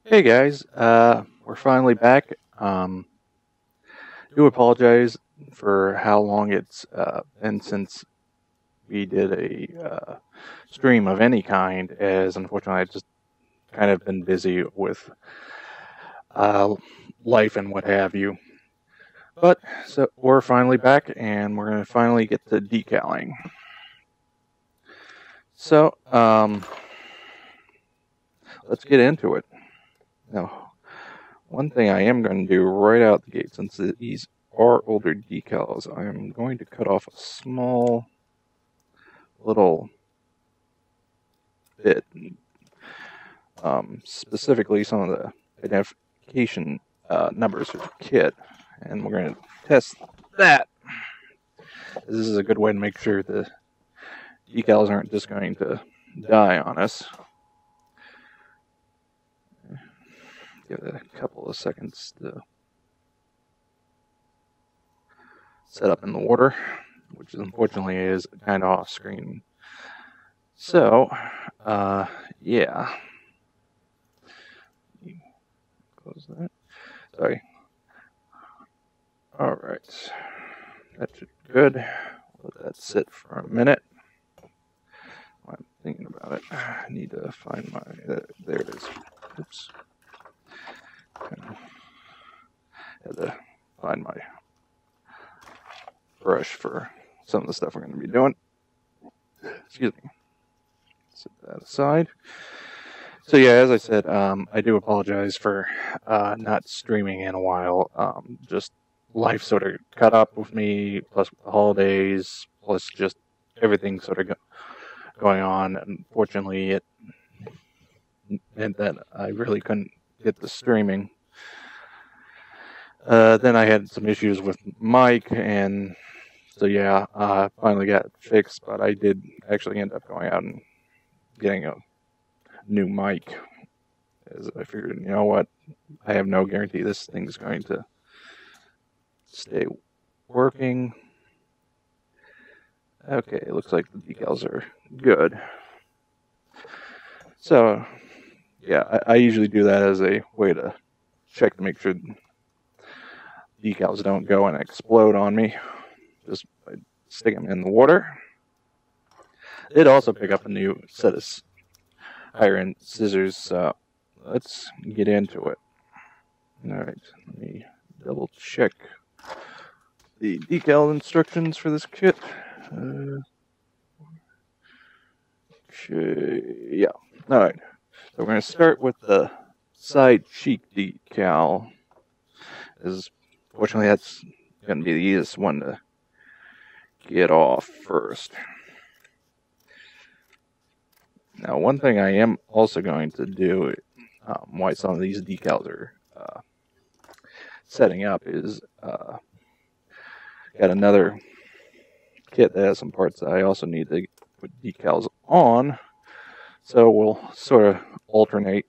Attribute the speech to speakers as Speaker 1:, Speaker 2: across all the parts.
Speaker 1: Hey guys, we're finally back. Do apologize for how long it's been since we did a stream of any kind, as unfortunately I just kind of been busy with uh, life and what have you. But so we're finally back, and we're gonna finally get to decaling. So let's get into it. Now, one thing I am going to do right out the gate, since these are older decals, I am going to cut off a small little bit, specifically some of the identification numbers for the kit, and we're going to test that. This is a good way to make sure the decals aren't just going to die on us. Give it a couple of seconds to set up in the water, which unfortunately is kind of off screen. So, yeah. Close that. Sorry. Alright. That should be good. Let that sit for a minute. I'm thinking about it. I need to find my... there it is. Oops. Had to find my brush for some of the stuff we're going to be doing. Excuse me. Set that aside. So yeah, as I said, I do apologize for not streaming in a while. Just life sort of caught up with me, plus the holidays, plus just everything sort of going on. Unfortunately, it meant that I really couldn't get the streaming. Then I had some issues with mic, and so yeah, I finally got it fixed, but I did actually end up going out and getting a new mic, as I figured, you know what, I have no guarantee this thing's going to stay working. Okay, it looks like the decals are good. So, yeah, I usually do that as a way to check to make sure decals don't go and explode on me, just by sticking them in the water. Did also pick up a new set of higher end scissors, so let's get into it. Alright, let me double check the decal instructions for this kit. Okay, yeah. Alright, so we're going to start with the side cheek decal. Fortunately, that's going to be the easiest one to get off first. Now, one thing I am also going to do, why some of these decals are setting up, is got another kit that has some parts that I also need to put decals on. So we'll sort of alternate,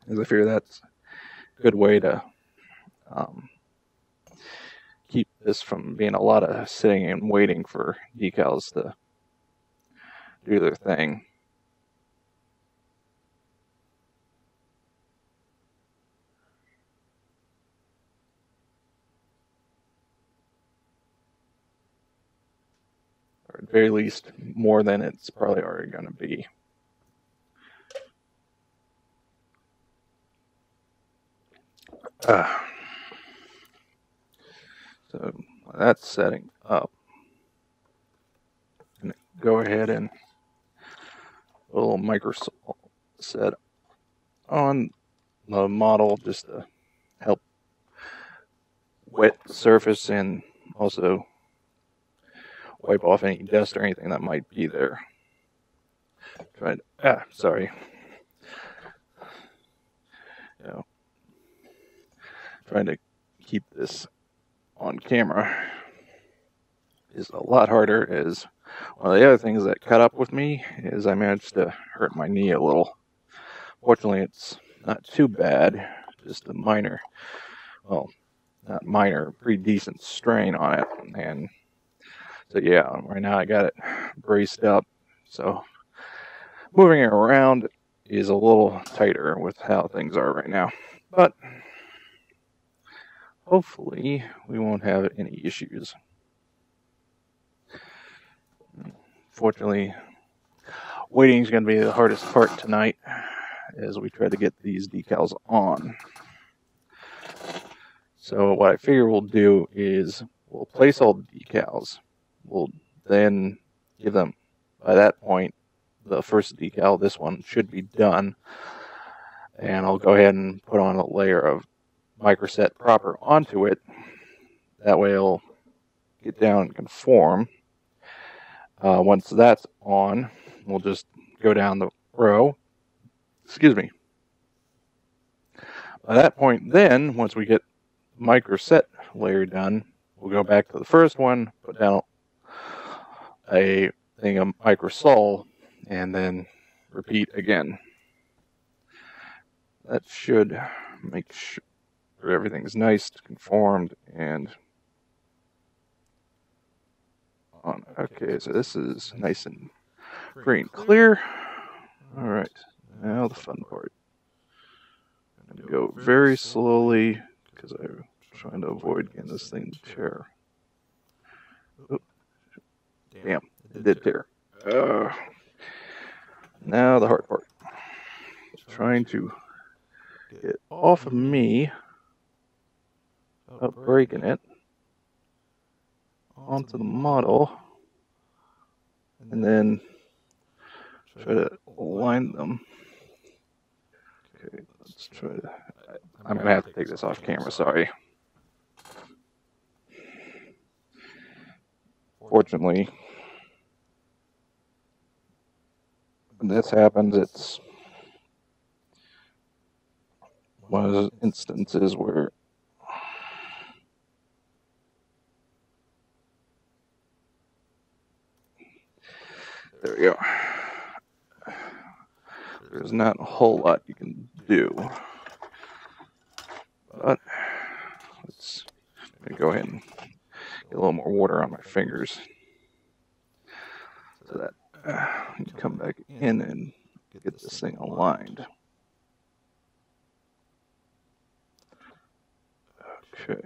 Speaker 1: as I figure that's a good way to keep this from being a lot of sitting and waiting for decals to do their thing. Or at the very least, more than it's probably already going to be. So that's setting up. I'm going to go ahead and a little microsol set on the model just to help wet the surface and also wipe off any dust or anything that might be there. Sorry. Trying to keep this on camera is a lot harder, as one of the other things that caught up with me is I managed to hurt my knee a little. Fortunately, it's not too bad, just a minor, well, not minor, pretty decent strain on it. And so yeah, right now I got it braced up, so moving it around is a little tighter with how things are right now. But hopefully we won't have any issues. Fortunately, waiting is going to be the hardest part tonight as we try to get these decals on. So what I figure we'll do is we'll place all the decals. We'll then give them, by that point, the first decal, this one, should be done. And I'll go ahead and put on a layer of microset proper onto it. That way it'll get down and conform. Once that's on, we'll just go down the row. Excuse me. By that point then, once we get microset layer done, we'll go back to the first one, put down a thing of microsol, and then repeat again. That should make sure everything's nice, conformed, and on. Okay, so this is nice and free and clear. Alright, now the fun part. I'm going to go very slowly because I'm trying to avoid getting this thing to tear. Oh, damn, it did tear. Now the hard part. Trying to get off of me without breaking it onto the model, and then try to align them. Okay, let's try to. I'm gonna have to take this off camera, sorry. Fortunately, when this happens, it's one of those instances where there we go. There's not a whole lot you can do, but let's go ahead and get a little more water on my fingers so that I can come back in and get this thing aligned. Okay.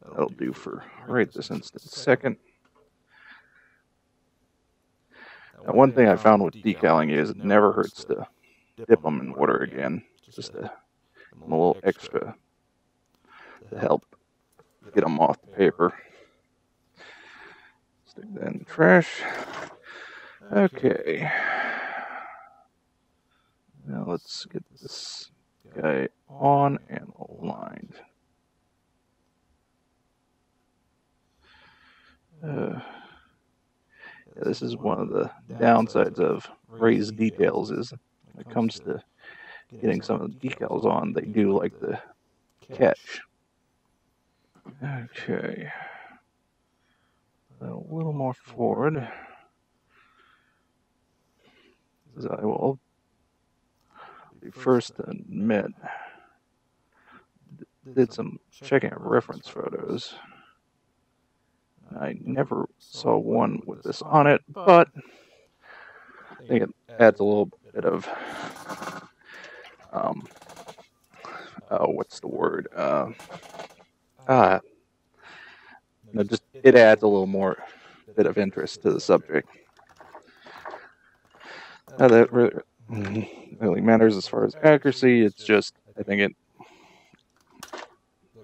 Speaker 1: That'll do for right this instant second. Now, one thing I found with decaling is it never hurts to dip them in water again, just to give them a little extra to help get them off the paper. Stick that in the trash. Okay. Now let's get this guy on and aligned. This is one of the downsides of raised details is when it comes to getting some of the decals on, they do like the catch. Okay. A little more forward. As I will be first to admit, did some checking of reference photos. I never saw one with this on it, but I think it adds a little bit of, what's the word? No, just it adds a little more bit of interest to the subject. Now that really matters as far as accuracy. It's just I think it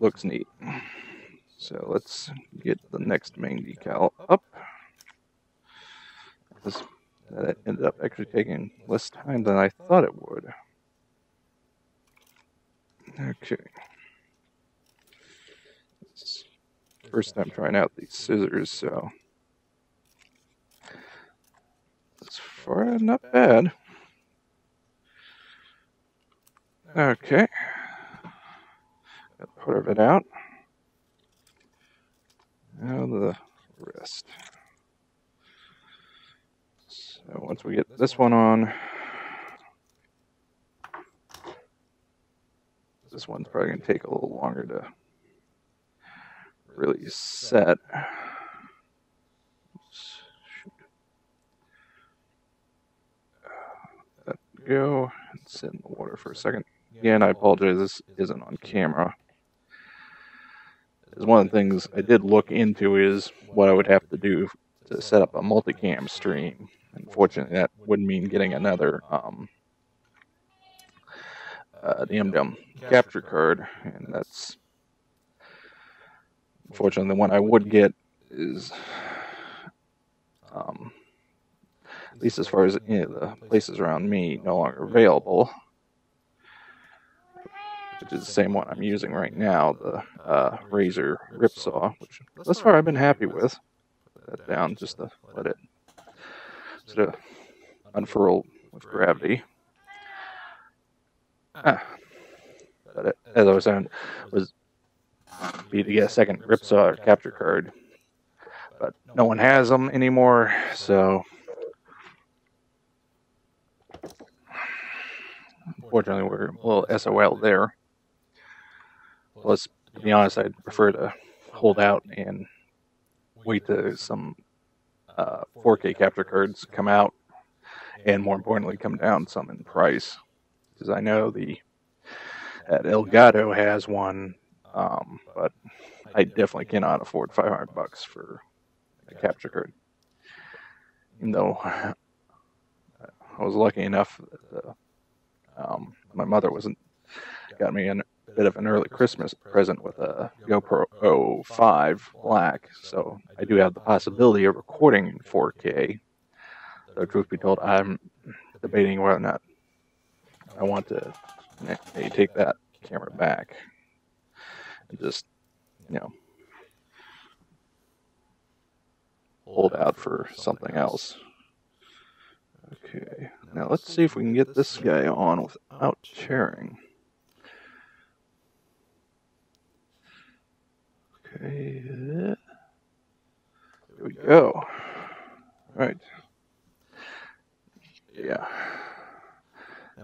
Speaker 1: looks neat. So let's get the next main decal up. That ended up actually taking less time than I thought it would. Okay. It's first time trying out these scissors, so that's far not bad. Okay. Got part of it out. Now the rest. So once we get this one on, this one's probably going to take a little longer to really set. go. Sit in the water for a second. Again, I apologize, this isn't on camera. Because one of the things I did look into is what I would have to do to set up a multicam stream. Unfortunately, that would mean getting another DMDM capture card, and that's unfortunately the one I would get is at least as far as the places around me, no longer available, which is the same one I'm using right now, the Razor Ripsaw, which thus far I've been happy with. Put that down just to let it sort of unfurl with gravity. But as I was saying, was be to get a second Ripsaw or capture card, but no one has them anymore, so unfortunately we're a little SOL there. Plus, to be honest, I'd prefer to hold out and wait till some 4K capture cards come out, and more importantly, come down some in price. Because I know that Elgato has one, but I definitely cannot afford $500 for a capture card. Even though I was lucky enough that my mother got me a bit of an early Christmas present with a GoPro 5 Black, so I do have the possibility of recording in 4K. Though truth be told, I'm debating whether or not I want to maybe take that camera back and just, hold out for something else. Okay, now let's see if we can get this guy on without sharing. Okay, there we go. All right. Yeah.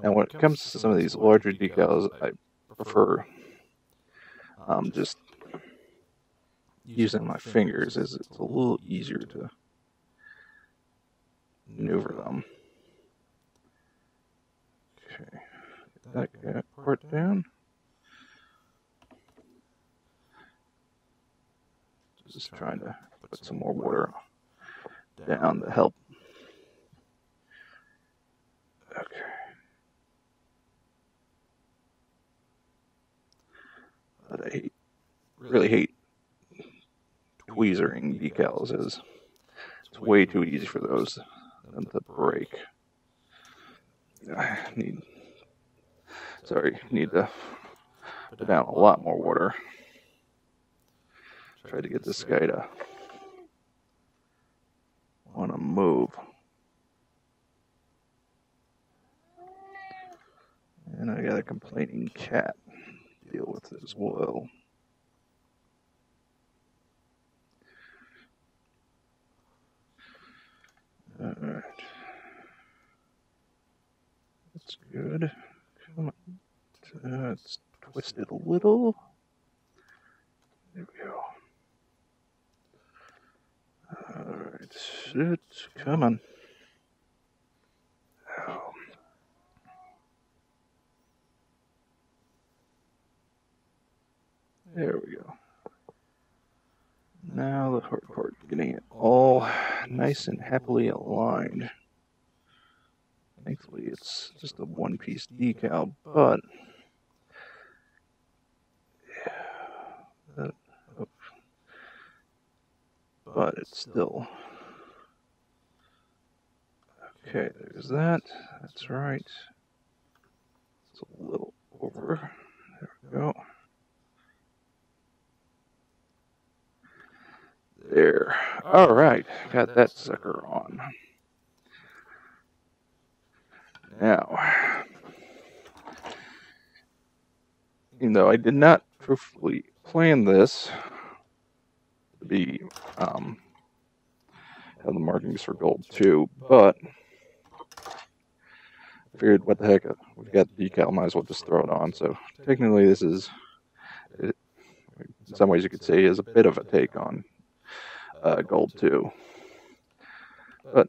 Speaker 1: Now when it comes to some of these larger decals, I prefer just using my fingers, as it's a little easier to maneuver them. Okay, get that part down. Just trying to put some more water down to help. Okay. But I really hate tweezering decals, as it's way too easy for those to break. Need to put down a lot more water. Try to get this guy to want to move. And I got a complaining cat to deal with as well. Alright. That's good. Come on. Let's twist it a little. There we go. Alright. Come on. Oh. There we go. Now the hard part, getting it all nice and happily aligned. Thankfully it's just a one-piece decal, but it's still okay. There's that. That's right. It's a little over. There we go. There. All right. Got that sucker on. Now, even though I did not truthfully plan this to be have the markings for gold too, but I figured, what the heck, we've got the decal, might as well just throw it on. So technically this is, in some ways you could say, is a bit of a take on gold too. But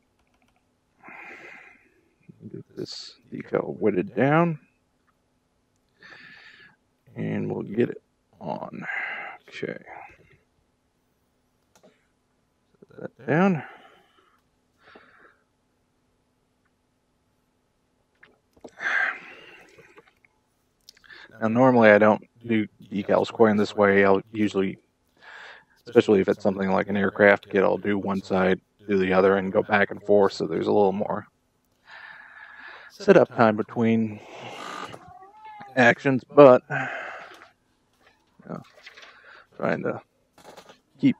Speaker 1: get this this decal whitted down. And we'll get it on. Okay. Set that down. Now, normally I don't do decals quite in this way. I'll usually, especially if it's something like an aircraft kit, I'll do one side, do the other, and go back and forth, so there's a little more setup time between actions, but trying to keep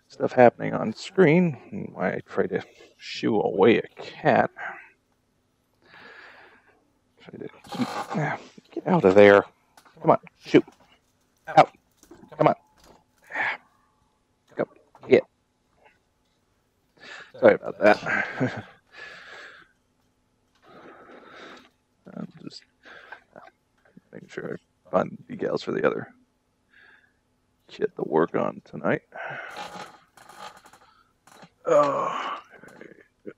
Speaker 1: stuff happening on screen. Why I try to shoo away a cat. Try to keep, get out of there. Come on, shoot. Out. Come on. Go. Get. Sorry about that. I'm just making sure I find decals for the other kit to work on tonight. Oh, okay.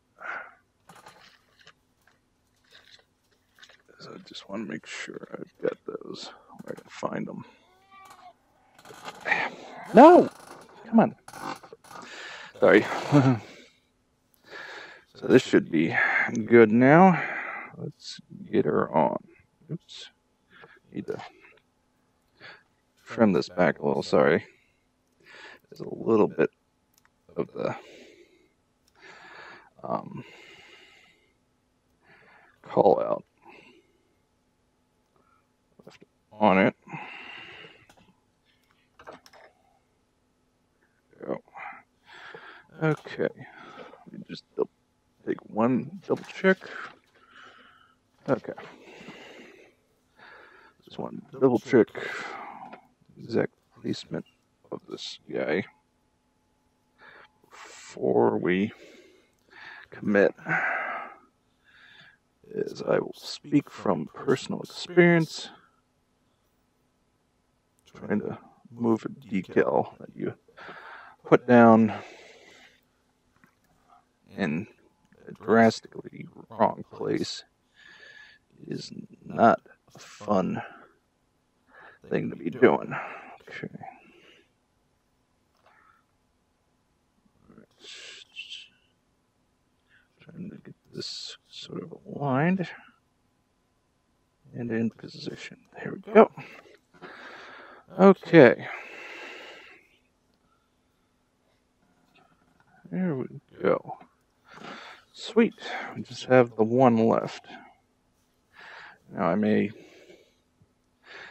Speaker 1: So I just want to make sure I've got those where I can find them. No! Come on. Sorry. So this should be good now. Let's get her on. Oops. Need to trim this back a little, sorry. There's a little bit of the call out left on it. Go. Okay. Let me just take one double check. Okay. Just want to double check exact placement of this guy before we commit. As I will speak from personal experience, trying to move a decal that you put down in a drastically wrong place is not a fun thing to be doing. Okay. Trying to get this sort of aligned and in position. There we go. Okay. There we go. Sweet. We just have the one left. Now I may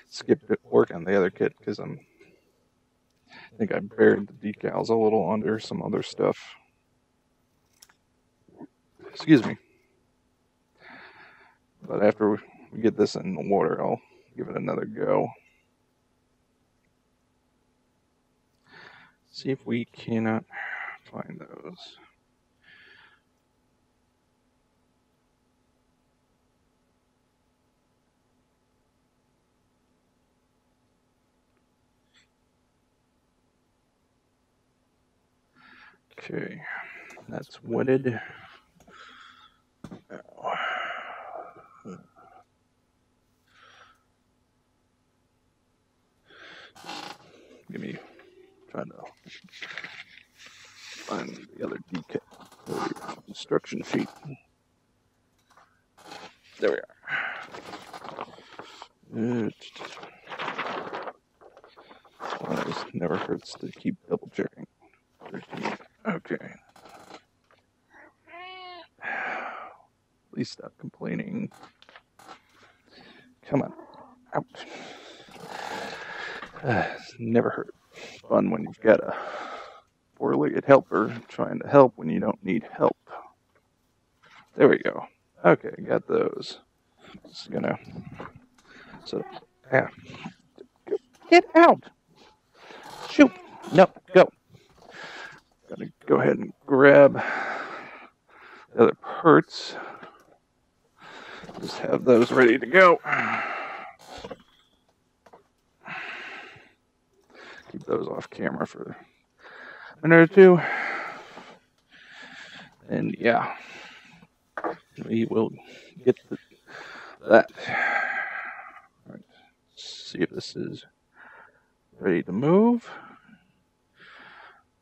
Speaker 1: skip work on the other kit because I think I buried the decals a little under some other stuff. Excuse me. But after we get this in the water, I'll give it another go. See if we cannot find those. Okay, that's wetted. Give me trying to find the other decal instruction sheet. There we are. It never hurts to keep double checking. Okay. Please stop complaining. Come on. Out. It's never hurt. It's fun when you've got a four-legged helper trying to help when you don't need help. There we go. Okay, got those. Just gonna. So, yeah. Get out! Shoot! No, go. Gotta go ahead and grab the other parts. Just have those ready to go. Keep those off camera for a minute or two. And yeah, we will get that. All right. See if this is ready to move.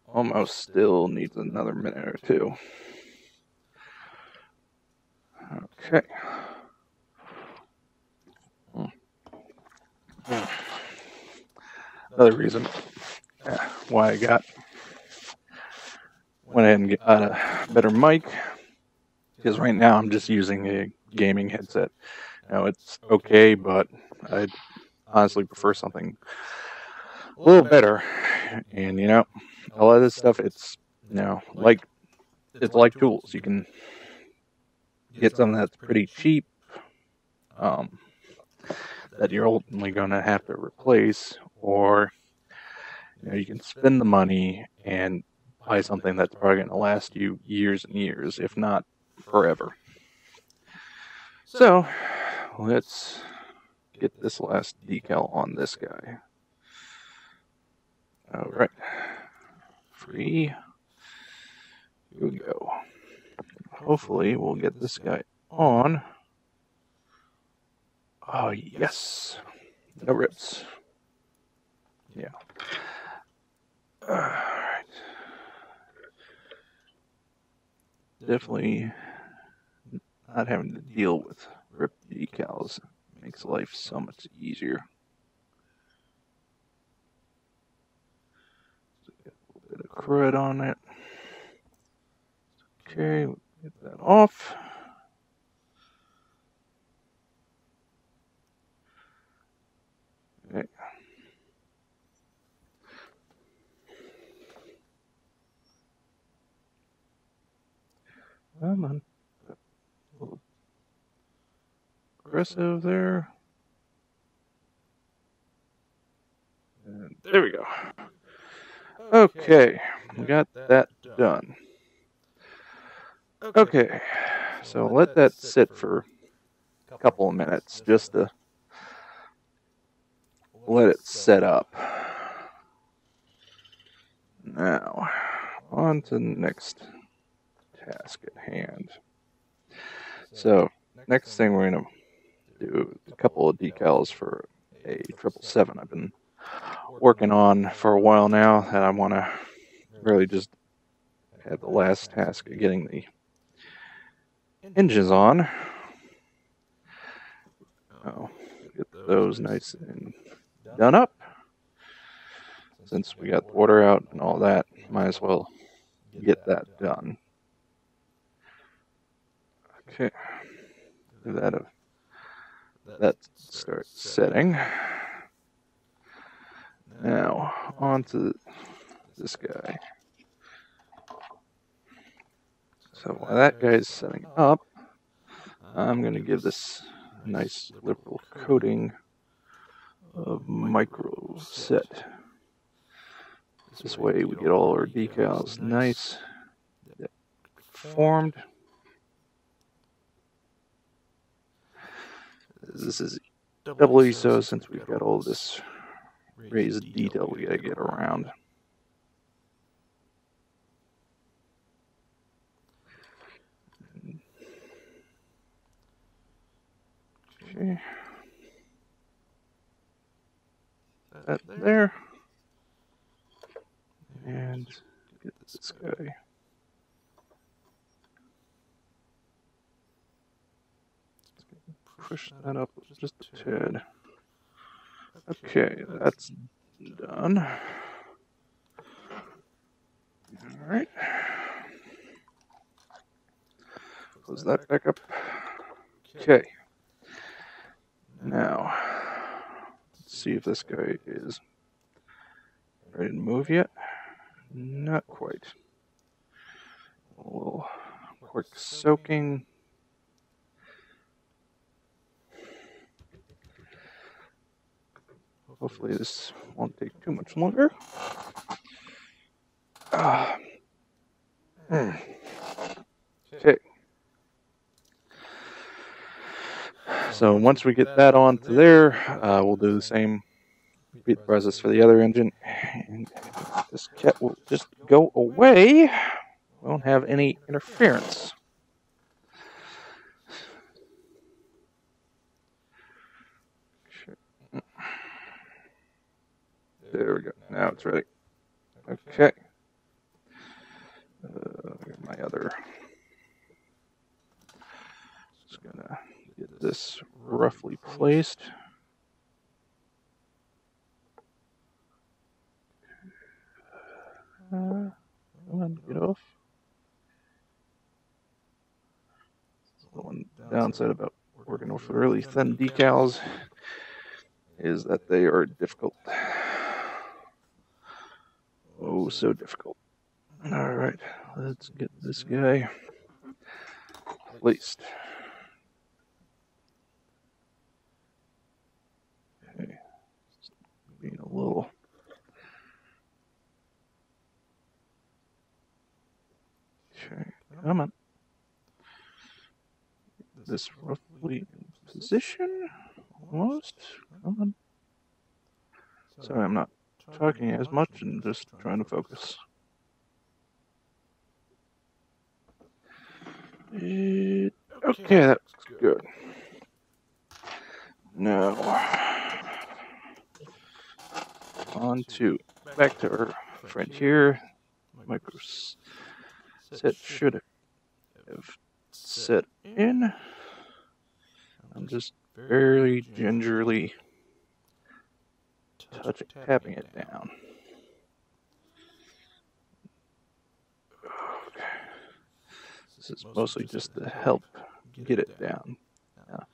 Speaker 1: Almost still needs another minute or two. Okay. Another reason why I went ahead and got a better mic, because right now I'm just using a gaming headset. Now it's okay, but I honestly prefer something a little better. And a lot of this stuff, it's it's like tools. You can get something that's pretty cheap, that you're ultimately going to have to replace, or you can spend the money and buy something that's probably going to last you years and years, if not forever. So let's get this last decal on this guy. All right, free. Here we go. Hopefully we'll get this guy on. Oh yes, no rips. Yeah. All right. Definitely not having to deal with ripped decals makes life so much easier. So get a little bit of crud on it. Okay, we'll get that off. Okay. Come on. A little aggressive there. And there we go. Okay, we got that done. Okay, so let that sit for a couple of minutes just to let it set up. Now, on to the next task at hand. So, next thing we're going to do a couple of decals for a 777 I've been working on for a while now, that I want to really just have the last task of getting the hinges on. Oh, get those nice and done up. Since we got the water out and all that, might as well get that done. Okay, that starts setting. Now on to this guy. So while that guy's setting up, I'm going to give this a nice liberal coating of micro set. This way we get all our decals nice formed. This is doubly so since we've got all this raised detail we gotta get around. Okay. That there. And get this guy. Push that up just a tad. Okay, that's done. Alright. Close that back up. Okay. Now, let's see if this guy is ready to move yet. Not quite. A little quick soaking. Hopefully this won't take too much longer. Okay. So once we get that onto there, we'll do the same repeat process for the other engine. And this cat will just go away. Won't have any interference. There we go. Now it's ready. Okay. My other. Just gonna get this roughly placed. Come on, get off. The one downside about working with really thin decals is that they are difficult. Oh, so difficult. All right, let's get this guy placed. Okay, being a little. Okay, come on. This roughly in position, almost. Come on. Sorry, I'm not talking as much and just trying to focus. Okay, that looks good. Now, back to our friend here. Micro set should have set in. I'm just very gingerly tapping it down. Okay. This is mostly just to help get it down. Now,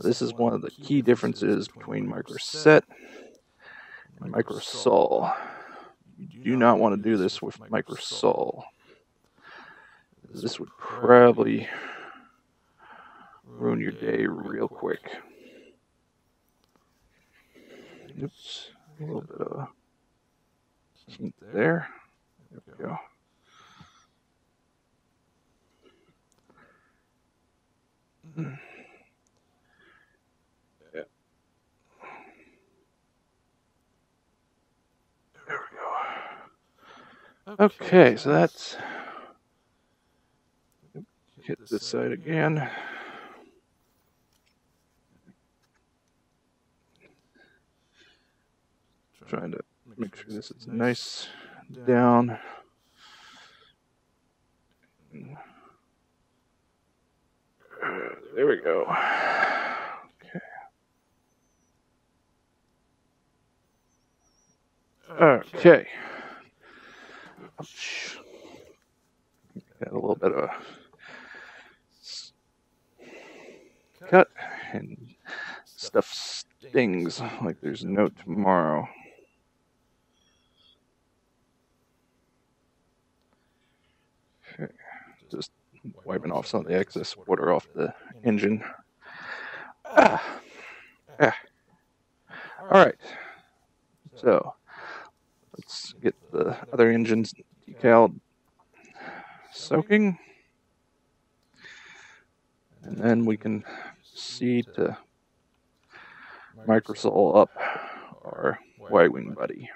Speaker 1: this is one of the key differences between micro set and micro sol. You do not want to do this with micro sol. This would probably ruin your day real quick. Oops, a little bit of a kink there. There we go. Yeah. There we go. Okay, so that's. Hit this side again. Trying to make sure this is nice down. There we go. Okay. Ouch. Got a little bit of a cut, and stuff stings like there's no tomorrow. Okay. Just wiping off some of the excess water off the engine. All right. So let's get the other engines decal soaking, and then we can see to microsol up our Y-wing buddy.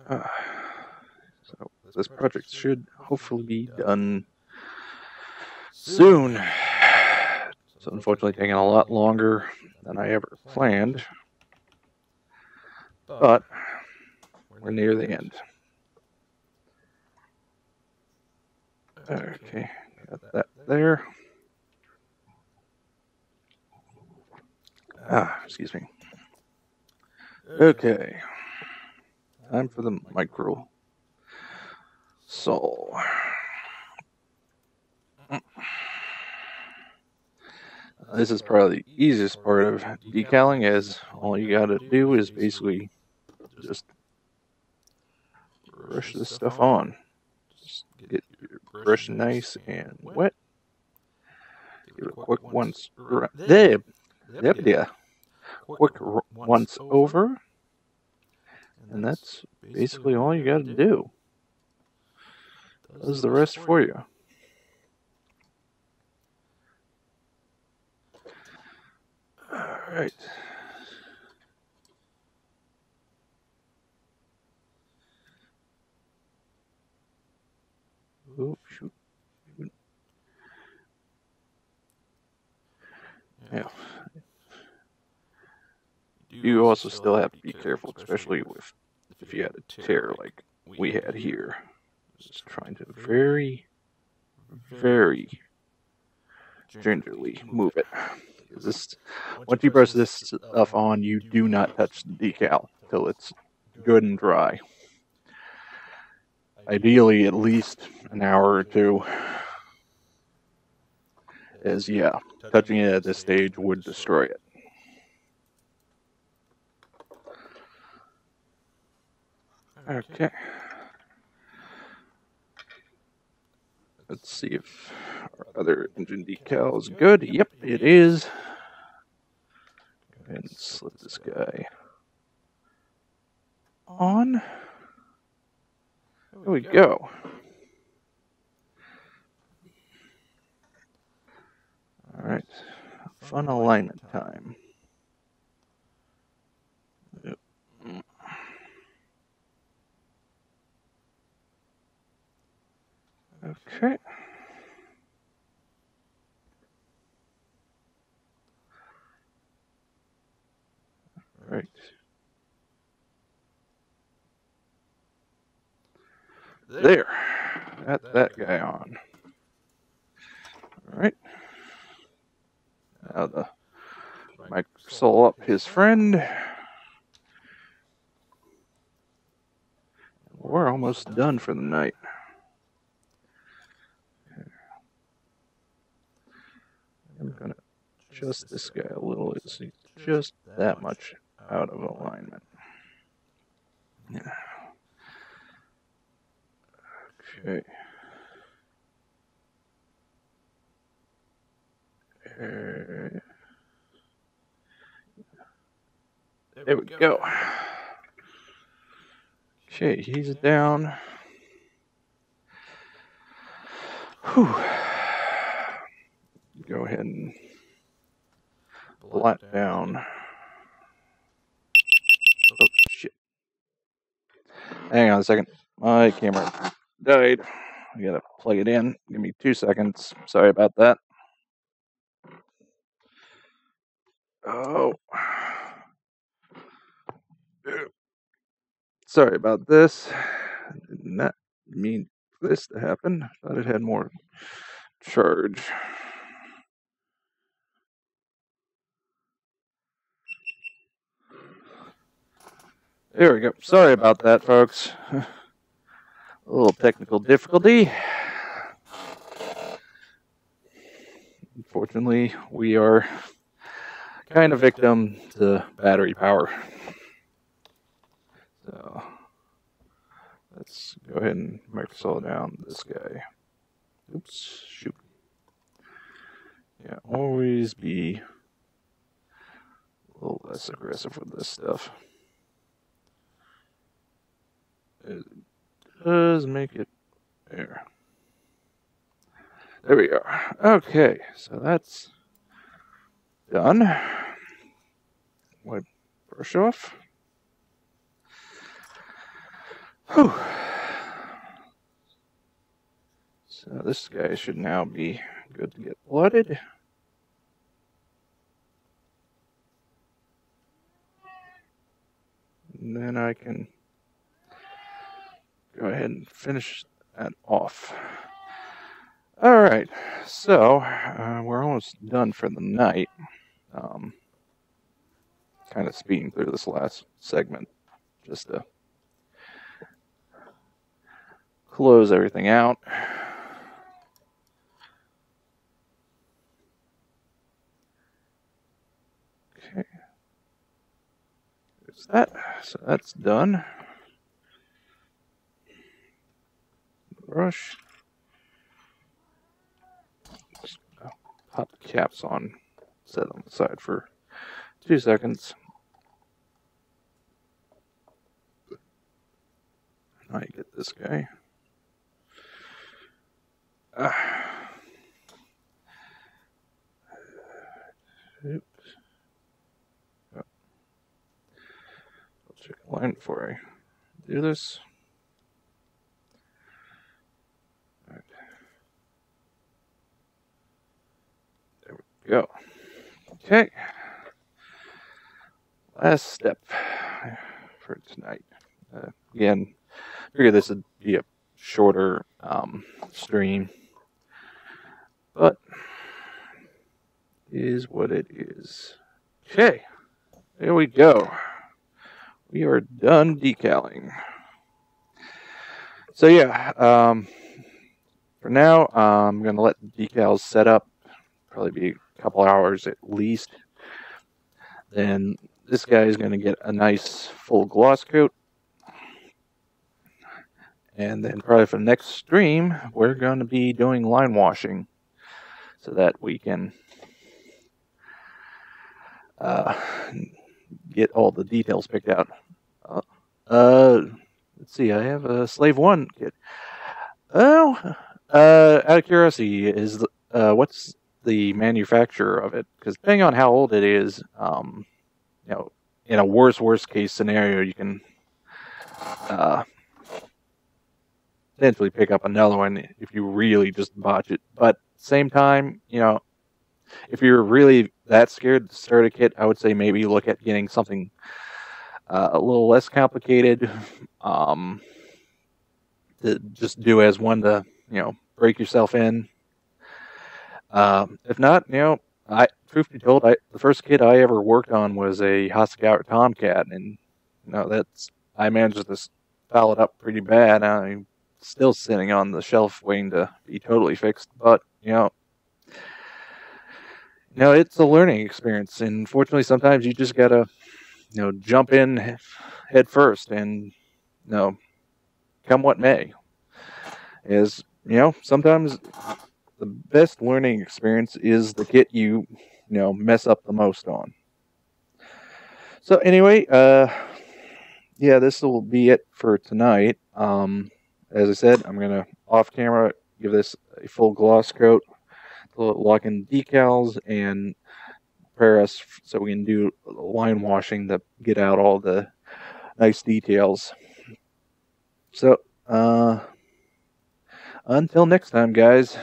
Speaker 1: So this project should hopefully be done soon. So unfortunately taking a lot longer than I ever planned, but we're near the end. Okay, got that there. Excuse me. Okay, time for the micro sol. This is probably the easiest part of decaling, as all you gotta do is basically just brush this stuff on. Just get your brush nice and wet. Give it a quick once once over, and that's basically all you gotta do. Does the rest for you. Alright. Oh, shoot. Yeah. you also still have to be careful, especially with if you had a tear like we had here. Just trying to very, very gingerly move it. Once you brush this stuff on, you do not touch the decal till it's good and dry. Ideally, at least an hour or two. As yeah, touching it at this stage would destroy it. Okay. Let's see if our other engine decal is good. Yep, it is. Go ahead and slip this guy on. There we go. All right, fun alignment time. Yep. Okay. Right. There. Got that guy on. All right. Now the microsole up his friend. We're almost done for the night. I'm going to adjust this guy a little. It's just that much out of alignment. Yeah. Okay. There we go. Okay, he's down. Whew. Go ahead and blot down. Oh, shit. Hang on a second. My camera died. I gotta plug it in. Give me 2 seconds. Sorry about that. Oh. Sorry about this. I did not mean for this to happen. I thought it had more charge. There we go. Sorry about that, folks. A little technical difficulty. Unfortunately, we are kind of victim to battery power. So let's go ahead and microsole down this guy. Oops, shoot. Yeah, always be a little less aggressive with this stuff. It does make it there. There we are. Okay, so that's done. Wipe brush off. Whew. So this guy should now be good to get blooded. And then I can go ahead and finish that off. All right, so we're almost done for the night. Kind of speeding through this last segment just to close everything out. Okay, there's that. So that's done. Brush. Just pop the caps on, set them aside for 2 seconds. Now you get this guy. Oops. Oh. I'll check the line before I do this. All right. There we go. Okay. last step for tonight. Again, I figured this would be a shorter stream, but it is what it is. Okay, there we go. We are done decaling. So yeah, for now, I'm going to let the decals set up, probably be a couple hours at least. Then this guy is going to get a nice full gloss coat. And then probably for the next stream, we're going to be doing line washing so that we can get all the details picked out. Let's see, I have a Slave 1 kit. Oh, out of curiosity, what's the manufacturer of it? Because depending on how old it is, in a worst case scenario, you can potentially pick up another one if you really just botch it. But same time, if you're really that scared to start a kit, I would say maybe look at getting something a little less complicated. To just do as one to, break yourself in. If not, truth be told, the first kit I ever worked on was a Hasegawa Tomcat, and I managed to foul it up pretty bad. I'm still sitting on the shelf waiting to be totally fixed, but it's a learning experience, and fortunately, sometimes you just gotta, jump in head first, and come what may. Is sometimes the best learning experience is the kit you mess up the most on. So anyway, this will be it for tonight. As I said, I'm gonna off camera give this a full gloss coat, lock in decals, and prepare us so we can do line washing to get out all the nice details. So until next time, guys.